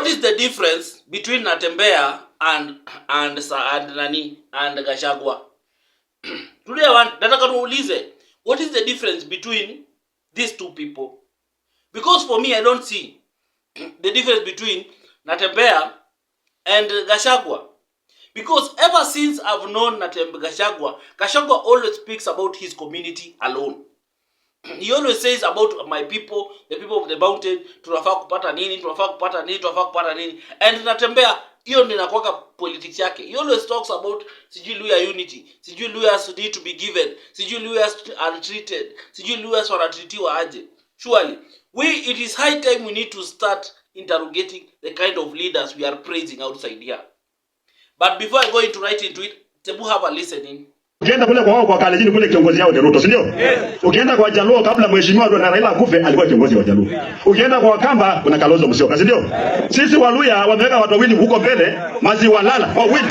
What is the difference between Natembeya and Gachagua? Today nataka tuulize, what is the difference between these two people? Because for me, I don't see the difference between Natembeya and Gachagua. Because ever since I've known Gachagua always speaks about his community alone. He always says about my people, the people of the mountain, tunafaa kupata nini. And Natembeya, hiyo ndio inakuwa politics yake. He always talks about sijui Luhya unity, sijui Luhyas need to be given, sijui Luhyas are treated, sijui Luhyas wanatreatiwa aje. Surely, it is high time we need to start interrogating the kind of leaders we are praising outside here. But before I go right into it, Tebu have a listening. Ukienda kule kwa wao kwa Kalenjin kule kiongozi yao ni Ruto, si ndio? Ukienda kwa Jaluo kabla mheshimiwa Raila akufe alikuwa kiongozi wa Jaluo. Ukienda kwa Wakamba kuna Kalonzo Musyoka, si ndio? Sisi wa Luhya wameweka watu wawili huko mbele, Maziwa Lala, wawili.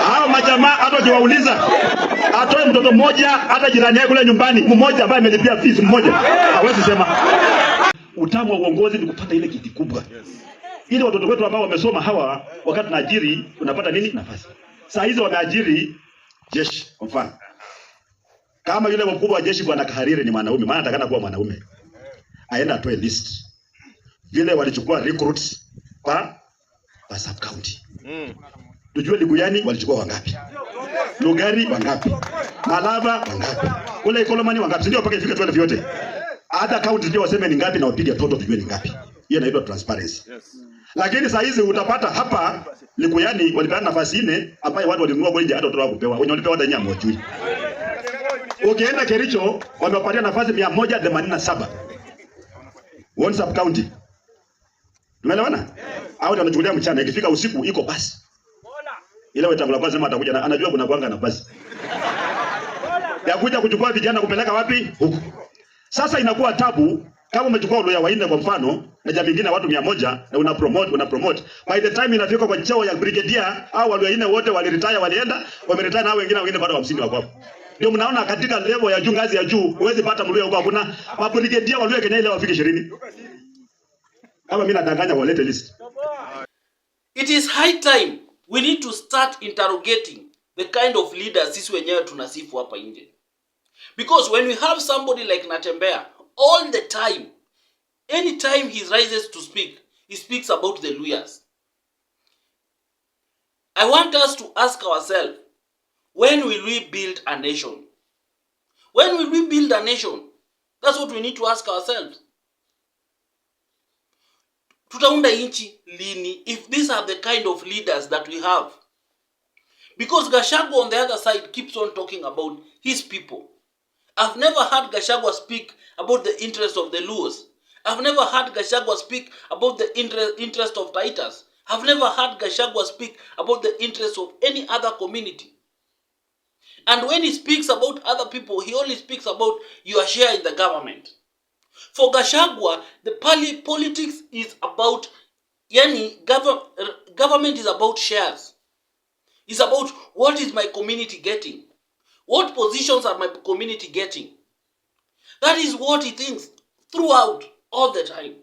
Hao majamaa hata jiwauliza, atoe mtoto mmoja hata jirani yake kule nyumbani, mmoja ambaye amelipia fees mmoja. Hawezi sema. Utamu wa uongozi ni kupata ile kiti kubwa. Ili watoto wetu ambao wamesoma hawa wakati naajiri unapata nini? Nafasi. Saa hizo wameajiri jeshi kwa mfano. Kama yule mkubwa wa jeshi bwana Kahariri ni mwanaume, maana atakana kuwa mwanaume. Aenda atoe list. Vile walichukua recruits pa sub county. Tujue Liguyani walichukua wangapi? Lugari wangapi? Malava wangapi? Kule Ikolomani wangapi? Ndio mpaka ifike 12 yote. Hata county ndio waseme ni ngapi na wapige toto tujue ni ngapi. Hiyo inaitwa transparency. Lakini saa hizi utapata hapa Liguyani walipeana nafasi 4 ambayo watu walinunua kwenye hata watu kupewa. Wenye walipewa hata nyama wajui. Ukienda Kericho wamewapatia nafasi 187. One sub county. Tumeelewana? Hao ndio wanachukulia mchana, ikifika usiku iko basi. Ile Wetangula kwanza sema atakuja na anajua kuna kuanga na basi. Ya kuja kuchukua vijana kupeleka wapi? Huko. Sasa inakuwa tabu kama umechukua Luhya wanne kwa mfano na jamii nyingine watu 100 na una promote. By the time inafika kwa cheo ya brigadier au Luhya wanne wote waliretire walienda, wameretire na wengine bado 50 wako hapo. Ndio mnaona katika level ya juu, ngazi ya juu, huwezi pata Luhya huko hakuna. Mabrigadier wa Luhya Kenya ile wafike 20. Kama mimi nadanganya walete list. It is high time we need to start interrogating the kind of leaders sisi wenyewe tunasifu hapa nje. Because when we have somebody like Natembeya, all the time, anytime he rises to speak, he speaks about the Luhyas. I want us to ask ourselves, when will we build a nation? When will we build a nation? That's what we need to ask ourselves. Tutaunda inchi lini if these are the kind of leaders that we have? Because Gachagua on the other side keeps on talking about his people. I've never heard Gachagua speak about the interest of the Luhyas. I've never heard Gachagua speak about the interest of Taitas. I've never heard Gachagua speak about the interest of any other community. And when he speaks about other people, he only speaks about your share in the government. For Gachagua, the politics is about, government is about shares. It's about what is my community getting. What positions are my community getting? That is what he thinks throughout, all the time.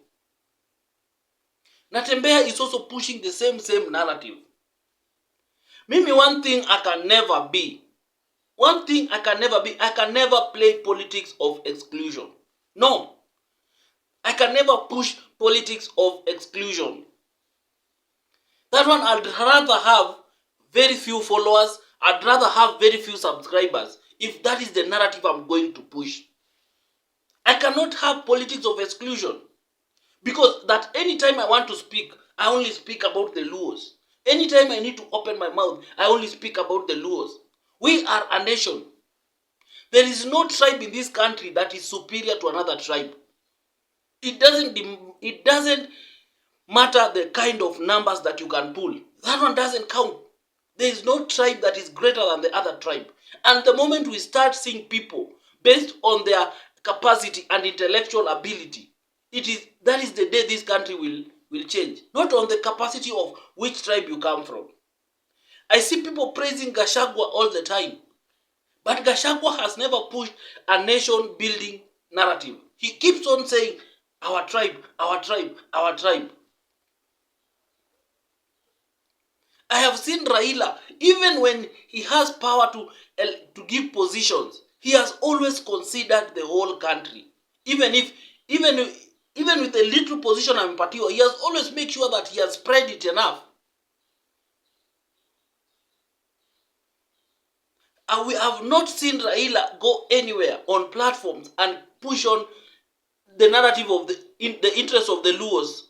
Natembeya is also pushing the same narrative. Mimi, one thing I can never be, I can never play politics of exclusion. No. I can never push politics of exclusion. That one, I'd rather have very few followers, I'd rather have very few subscribers, if that is the narrative I'm going to push. I cannot have politics of exclusion. Because that anytime I want to speak, I only speak about the Luhyas. Anytime I need to open my mouth, I only speak about the Luhyas. We are a nation. There is no tribe in this country that is superior to another tribe. It doesn't matter the kind of numbers that you can pull. That one doesn't count. There is no tribe that is greater than the other tribe. And the moment we start seeing people based on their capacity and intellectual ability, that is the day this country will change. Not on the capacity of which tribe you come from. I see people praising Gachagua all the time. But Gachagua has never pushed a nation building narrative. He keeps on saying, our tribe, our tribe, our tribe. I have seen Raila, even when he has power to give positions, he has always considered the whole country. Even with a little position in particular, he has always made sure that he has spread it enough. And we have not seen Raila go anywhere on platforms and push on the narrative of the interest of the Luhyas.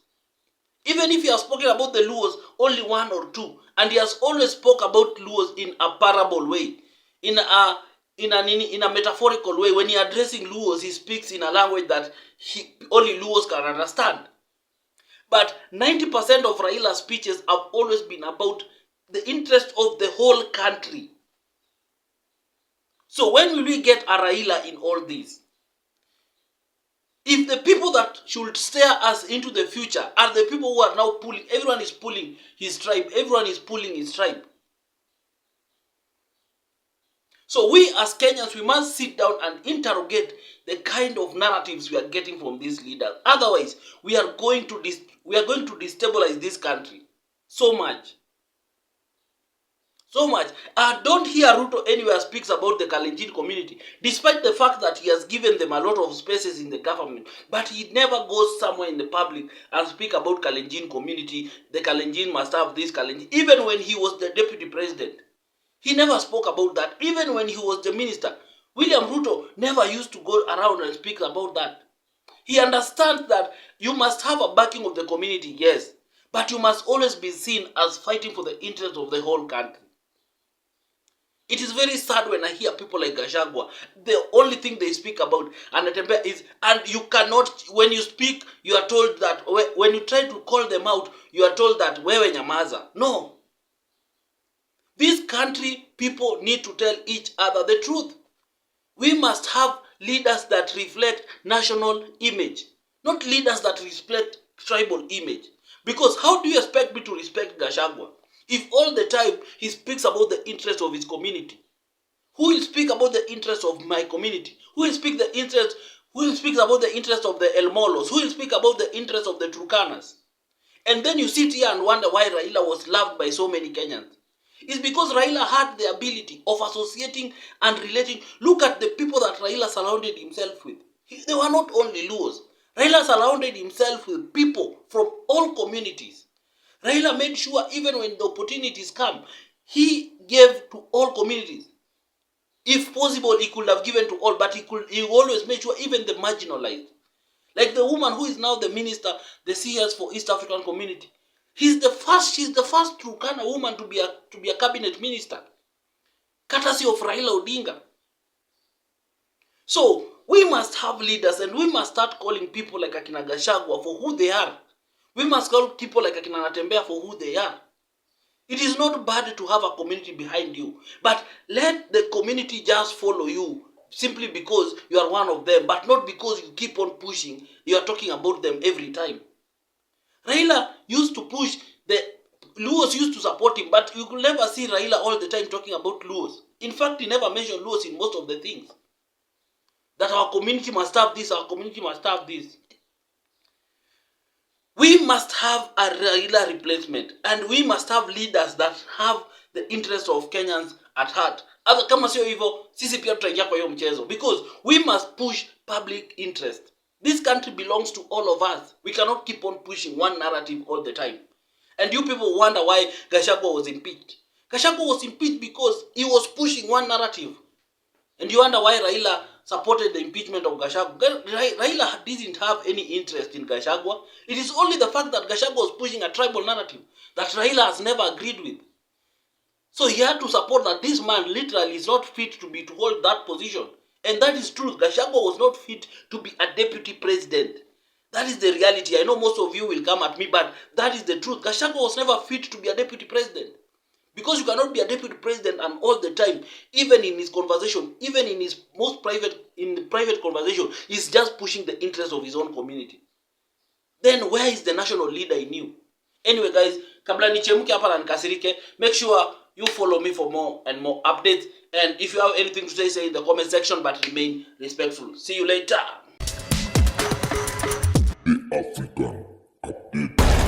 Even if he has spoken about the Luhyas only one or two, and he has always spoke about Luhyas in a parable way, in a metaphorical way. When he addressing Luhyas, he speaks in a language that only Luhyas can understand. But 90% of Raila's speeches have always been about the interest of the whole country. So when will we get a Raila in all this? If the people that should steer us into the future are the people who are now pulling, everyone is pulling his tribe, everyone is pulling his tribe. So we as Kenyans, we must sit down and interrogate the kind of narratives we are getting from these leaders. Otherwise, we are going to destabilize this country so much. So much. I don't hear Ruto anywhere speaks about the Kalenjin community, despite the fact that he has given them a lot of spaces in the government. But he never goes somewhere in the public and speak about Kalenjin community. The Kalenjin must have this Kalenjin. Even when he was the deputy president, he never spoke about that. Even when he was the minister, William Ruto never used to go around and speak about that. He understands that you must have a backing of the community, yes, but you must always be seen as fighting for the interest of the whole country. It is very sad when I hear people like Gachagua, the only thing they speak about and Natembeya is, and you cannot, when you speak, you are told that, when you try to call them out, you are told that, wewe nyamaza. No. This country, people need to tell each other the truth. We must have leaders that reflect national image, not leaders that reflect tribal image. Because how do you expect me to respect Gachagua if all the time he speaks about the interest of his community? Who will speak about the interest of my community? Who will speak about the interest of the El Molos? Who will speak about the interest of the Turkanas? And then you sit here and wonder why Raila was loved by so many Kenyans. It's because Raila had the ability of associating and relating. Look at the people that Raila surrounded himself with. They were not only Luhyas. Raila surrounded himself with people from all communities. Raila made sure even when the opportunities come, he gave to all communities. If possible, he could have given to all, but he always made sure even the marginalized. Like the woman who is now the minister, the CS for East African Community. She's the first Turkana woman to be a cabinet minister, courtesy of Raila Odinga. So we must have leaders, and we must start calling people like Akina Gachagua for who they are. We must call people like Akina Natembeya for who they are. It is not bad to have a community behind you, but let the community just follow you simply because you are one of them, but not because you keep on pushing. You are talking about them every time. Raila used to push, the Luhyas used to support him, but you could never see Raila all the time talking about Luhyas. In fact, he never mentioned Luhyas in most of the things. That our community must have this, our community must have this. We must have a Raila replacement, and we must have leaders that have the interests of Kenyans at heart. Other kama sio hivyo, sisi pia tutaingia kwa hiyo mchezo, because we must push public interest. This country belongs to all of us. We cannot keep on pushing one narrative all the time. And you people wonder why Gachagua was impeached. Gachagua was impeached because he was pushing one narrative. And you wonder why Raila supported the impeachment of Gachagua. Raila didn't have any interest in Gachagua. It is only the fact that Gachagua was pushing a tribal narrative that Raila has never agreed with. So he had to support that this man literally is not fit to hold that position. And that is true. Gachagua was not fit to be a deputy president. That is the reality. I know most of you will come at me, but that is the truth. Gachagua was never fit to be a deputy president. Because you cannot be a deputy president and all the time, even in his conversation, even in his private conversation, he's just pushing the interests of his own community. Then where is the national leader in you? Anyway, guys, kabla nichemke hapa na nikasirike, make sure you follow me for more and more updates. And if you have anything to say in the comment section, but remain respectful. See you later. African update.